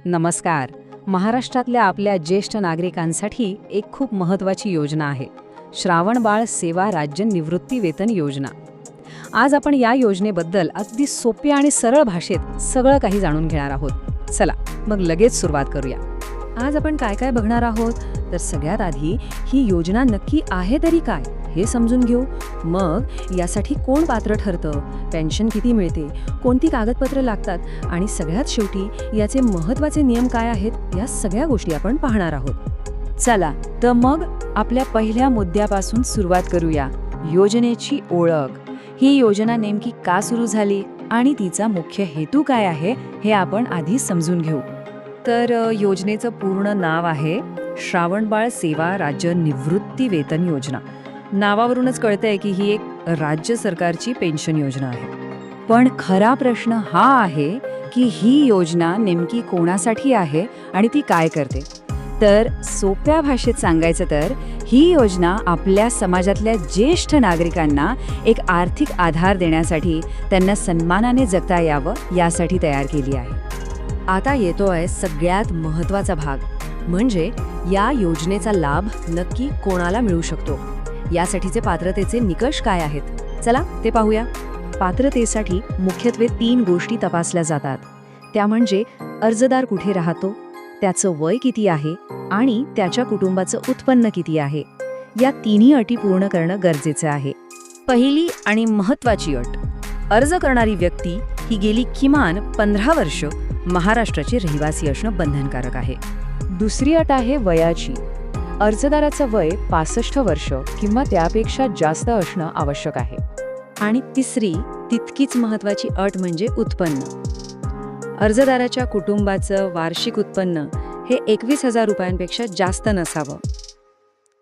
नमस्कार. महाराष्ट्रातल्या आपल्या ज्येष्ठ नागरिकांसाठी एक खूप महत्त्वाची योजना आहे, श्रावणबाळ सेवा राज्य निवृत्ती वेतन योजना. आज आपण या योजनेबद्दल अगदी सोप्या आणि सरळ भाषेत सगळं काही जाणून घेणार आहोत. चला मग लगेच सुरुवात करूया. आज आपण काय काय बघणार आहोत, तर सगळ्यात आधी ही योजना नक्की आहे तरी काय हे समजून घेऊ. मग यासाठी कोण पात्र ठरतं, पेन्शन किती मिळते, कोणती कागदपत्र लागतात आणि सगळ्यात शेवटी याचे महत्त्वाचे नियम काय आहेत, या सगळ्या गोष्टी आपण पाहणार आहोत. चला तर मग आपल्या पहिल्या मुद्द्यापासून सुरुवात करूया. योजनेची ओळख. ही योजना नेमकी का सुरू झाली आणि तिचा मुख्य हेतू काय आहे हे आपण आधी समजून घेऊ. तर योजनेचं पूर्ण नाव आहे श्रावणबाळ सेवा राज्य निवृत्ती वेतन योजना. नावावरूनच कळतंय की ही एक राज्य सरकारची पेन्शन योजना आहे. पण खरा प्रश्न हा आहे की ही योजना नेमकी कोणासाठी आहे आणि ती काय करते. तर सोप्या भाषेत सांगायचं तर ही योजना आपल्या समाजातल्या ज्येष्ठ नागरिकांना एक आर्थिक आधार देण्यासाठी, त्यांना सन्मानाने जगता यावं यासाठी तयार केली आहे. आता येतोय सगळ्यात महत्त्वाचा भाग, म्हणजे या योजनेचा लाभ नक्की कोणाला मिळू शकतो. यासाठीचे पात्रतेचे निकष काय आहेत, चला ते पाहूया. पात्रतेसाठी मुख्यत्वे 3 गोष्टी तपासल्या जातात. त्या म्हणजे अर्जदार कुठे राहतो, त्याचं वय किती आहे आणि त्याच्या कुटुंबाचं उत्पन्न किती आहे. या तिन्ही अटी पूर्ण करणं गरजेचं आहे. पहिली आणि महत्त्वाची अट, अर्ज करणारी व्यक्ती ही गेली किमान 15 वर्ष महाराष्ट्राची रहिवासी असणं बंधनकारक आहे. दुसरी अट आहे वयाची. अर्जदाराचं वय 65 वर्ष किंवा त्यापेक्षा जास्त असणं आवश्यक आहे. आणि तिसरी तितकीच महत्त्वाची अट म्हणजे उत्पन्न. अर्जदाराच्या कुटुंबाचं वार्षिक उत्पन्न हे 21,000 रुपयांपेक्षा जास्त नसावं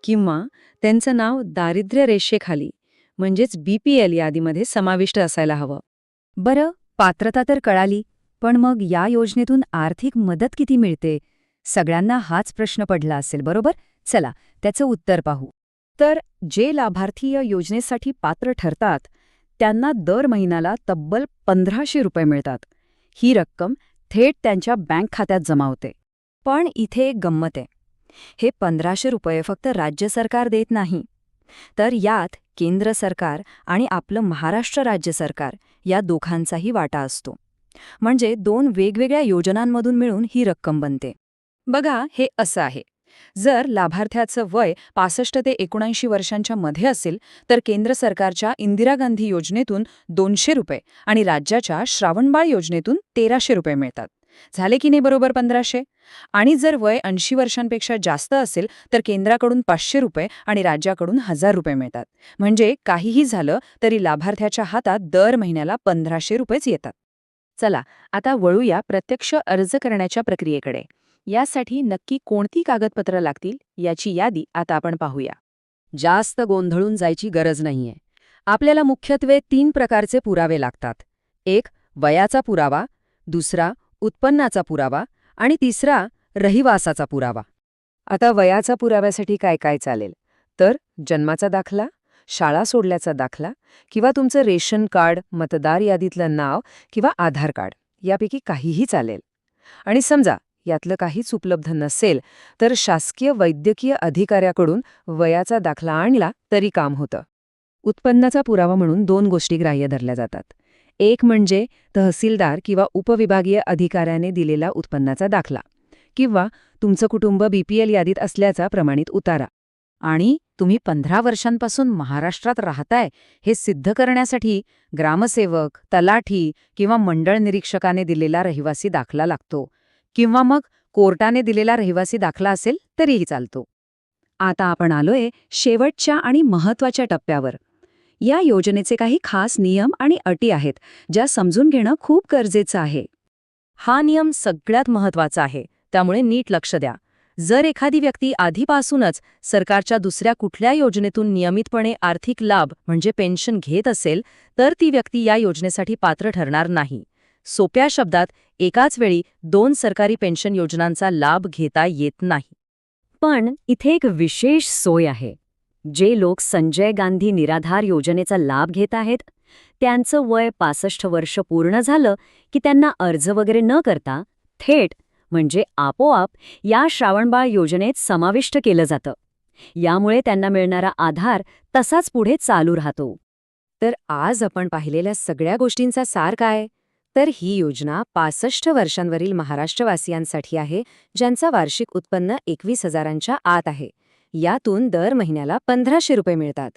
किंवा त्यांचं नाव दारिद्र्य रेषेखाली म्हणजेच BPL यादीमध्ये समाविष्ट असायला हवं. बरं, पात्रता तर कळाली, पण मग या योजनेतून आर्थिक मदत किती मिळते? सगळ्यांना हाच प्रश्न पडला असेल, बरोबर? चला त्याचं उत्तर पाहू. तर जे लाभार्थी या योजनेसाठी पात्र ठरतात त्यांना दर महिन्याला तब्बल 1,500 रुपये मिळतात. ही रक्कम थेट त्यांच्या बँक खात्यात जमा होते. पण इथे एक गंमत आहे. हे 1,500 रुपये फक्त राज्य सरकार देत नाही, तर यात केंद्र सरकार आणि आपलं महाराष्ट्र राज्य सरकार या दोघांचाही वाटा असतो. म्हणजे 2 वेगवेगळ्या योजनांमधून मिळून ही रक्कम बनते. बघा, हे असं आहे. जर लाभार्थ्याचं वय 65 ते 79 वर्षांच्या मध्ये असेल तर केंद्र सरकारच्या इंदिरा गांधी योजनेतून 200 रुपये आणि राज्याच्या श्रावणबाळ योजनेतून 1,300 रुपये मिळतात. झाले की नाही बरोबर 1,500? आणि जर वय 80 वर्षांपेक्षा जास्त असेल तर केंद्राकडून 500 रुपये आणि राज्याकडून 1,000 रुपये मिळतात. म्हणजे काहीही झालं तरी लाभार्थ्याच्या हातात दर महिन्याला 1,500 रुपयेच येतात. चला आता वळूया प्रत्यक्ष अर्ज करण्याच्या प्रक्रियेकडे. यासाठी नक्की कोणती कागदपत्र लागतील याची यादी आता आपण पाहूया. जास्त गोंधळून जायची गरज नाहीये. आपल्याला मुख्यत्वे 3 प्रकारचे पुरावे लागतात. एक वयाचा पुरावा, दुसरा उत्पन्नाचा पुरावा आणि तिसरा रहिवासाचा पुरावा. आता वयाचा पुराव्यासाठी काय काय चालेल, तर जन्माचा दाखला, शाळा सोडल्याचा दाखला किंवा तुमचं रेशन कार्ड, मतदार यादीतलं नाव किंवा आधार कार्ड यापैकी काहीही चालेल. आणि समजा यातलं काहीच उपलब्ध नसेल तर शासकीय वैद्यकीय अधिकाऱ्याकडून वयाचा दाखला आणला तरी काम होतं. उत्पन्नाचा पुरावा म्हणून 2 गोष्टी ग्राह्य धरल्या जातात. एक म्हणजे तहसीलदार किंवा उपविभागीय अधिकाऱ्याने दिलेला उत्पन्नाचा दाखला किंवा तुमचं कुटुंब BPL यादीत असल्याचा प्रमाणित उतारा. आणि तुम्ही 15 वर्षांपासून महाराष्ट्रात राहताय हे सिद्ध करण्यासाठी ग्रामसेवक, तलाठी किंवा मंडळ निरीक्षकाने दिलेला रहिवासी दाखला लागतो किंवा मग कोर्टाने दिलेला रहिवासी दाखला असेल तरीही चालतो. आता आपण आलोय शेवटच्या आणि महत्त्वाच्या टप्प्यावर. या योजनेचे काही खास नियम आणि अटी आहेत ज्या समजून घेणं खूप गरजेचं आहे. हा नियम सगळ्यात महत्त्वाचा आहे, त्यामुळे नीट लक्ष द्या. जर एखादी व्यक्ती आधीपासूनच सरकारच्या दुसऱ्या कुठल्या योजनेतून नियमितपणे आर्थिक लाभ म्हणजे पेन्शन घेत असेल तर ती व्यक्ती या योजनेसाठी पात्र ठरणार नाही. सोप्या शब्दात एकाच वेळी 2 सरकारी पेन्शन योजनांचा लाभ घेता येत नाही. पण इथे एक विशेष सोय आहे. जे लोक संजय गांधी निराधार योजनेचा लाभ घेत आहेत त्यांचं वय 65 वर्ष पूर्ण झालं की त्यांना अर्ज वगैरे न करता थेट म्हणजे आपोआप या श्रावणबाळ योजनेत समाविष्ट केलं जातं. यामुळे त्यांना मिळणारा आधार तसाच पुढे चालू राहतो. तर आज आपण पाहिलेल्या सगळ्या गोष्टींचा सार काय? तर ही योजना 65 वर्षांवरील महाराष्ट्रवासियांसाठी आहे, ज्यांचा वार्षिक उत्पन्न 21,000च्या आत आहे. यातून दर महिन्याला 1,500 रुपये मिळतात.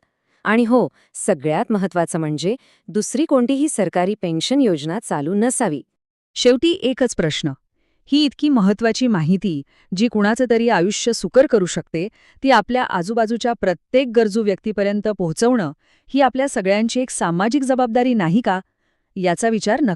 आणि हो, सगळ्यात महत्त्वाचं म्हणजे दुसरी कोणतीही सरकारी पेन्शन योजना चालू नसावी. शेवटी एकच प्रश्न. ही इतकी महत्वाची माहिती, जी कुणाचं तरी आयुष्य सुकर करू शकते, ती आपल्या आजूबाजूच्या प्रत्येक गरजू व्यक्तीपर्यंत पोहोचवणं ही आपल्या सगळ्यांची एक सामाजिक जबाबदारी नाही का? याचा विचार नक्की